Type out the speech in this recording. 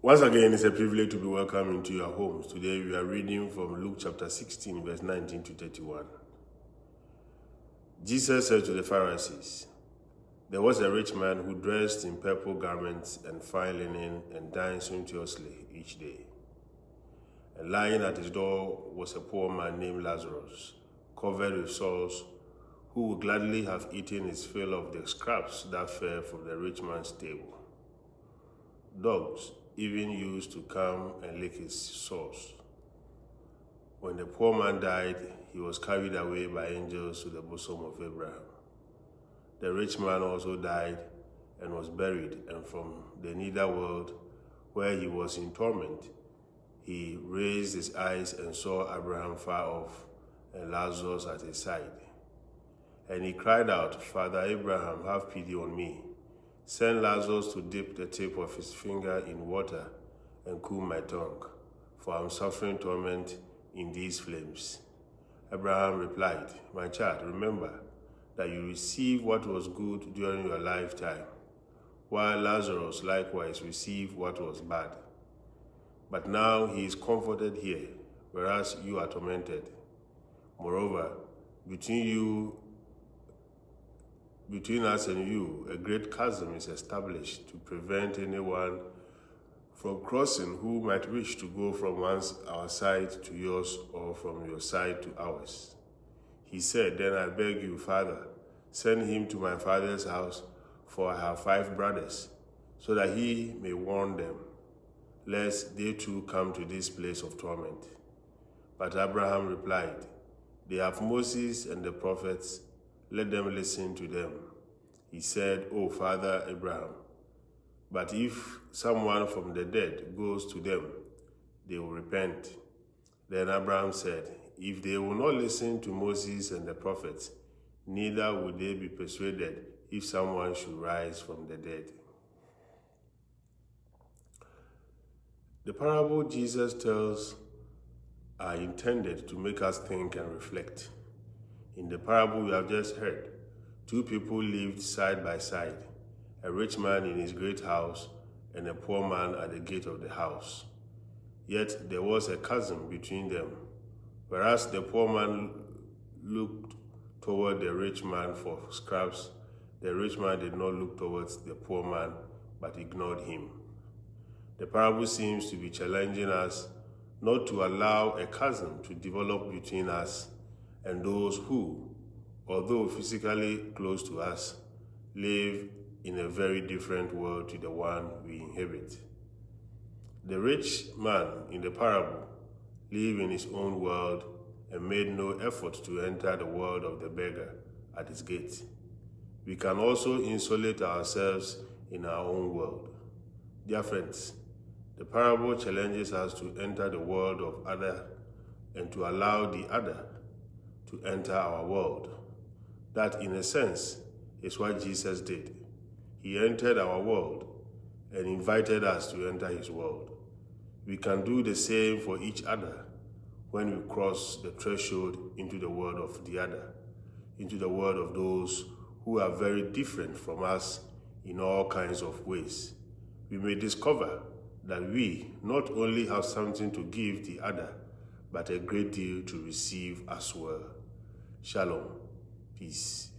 Once again, it's a privilege to be welcomed into your homes. Today we are reading from Luke chapter 16, verse 19 to 31. Jesus said to the Pharisees, "There was a rich man who dressed in purple garments and fine linen and dined sumptuously each day. And lying at his door was a poor man named Lazarus, covered with sores, who would gladly have eaten his fill of the scraps that fell from the rich man's table. Dogs even used to come and lick his sores. When the poor man died, he was carried away by angels to the bosom of Abraham. The rich man also died and was buried, and from the netherworld, where he was in torment, he raised his eyes and saw Abraham far off and Lazarus at his side. And he cried out, 'Father Abraham, have pity on me. Send Lazarus to dip the tip of his finger in water and cool my tongue, for I am suffering torment in these flames.' Abraham replied, 'My child, remember that you received what was good during your lifetime, while Lazarus likewise received what was bad. But now he is comforted here, whereas you are tormented. Moreover, between us and you, a great chasm is established to prevent anyone from crossing who might wish to go from our side to yours or from your side to ours.' He said, 'Then I beg you, Father, send him to my father's house, for I have 5 brothers, so that he may warn them, lest they too come to this place of torment.' But Abraham replied, 'They have Moses and the prophets. Let them listen to them.' He said, 'O Father Abraham, but if someone from the dead goes to them, they will repent.' Then Abraham said, 'If they will not listen to Moses and the prophets, neither will they be persuaded if someone should rise from the dead.'" The parable Jesus tells are intended to make us think and reflect. In the parable we have just heard, 2 people lived side by side, a rich man in his great house and a poor man at the gate of the house. Yet there was a chasm between them. Whereas the poor man looked toward the rich man for scraps, the rich man did not look towards the poor man, but ignored him. The parable seems to be challenging us not to allow a chasm to develop between us and those who, although physically close to us, live in a very different world to the one we inhabit. The rich man in the parable lived in his own world and made no effort to enter the world of the beggar at his gate. We can also insulate ourselves in our own world. Dear friends, the parable challenges us to enter the world of other and to allow the other to enter our world. That, in a sense, is what Jesus did. He entered our world and invited us to enter his world. We can do the same for each other when we cross the threshold into the world of the other, into the world of those who are very different from us in all kinds of ways. We may discover that we not only have something to give the other, but a great deal to receive as well. Shalom. Peace.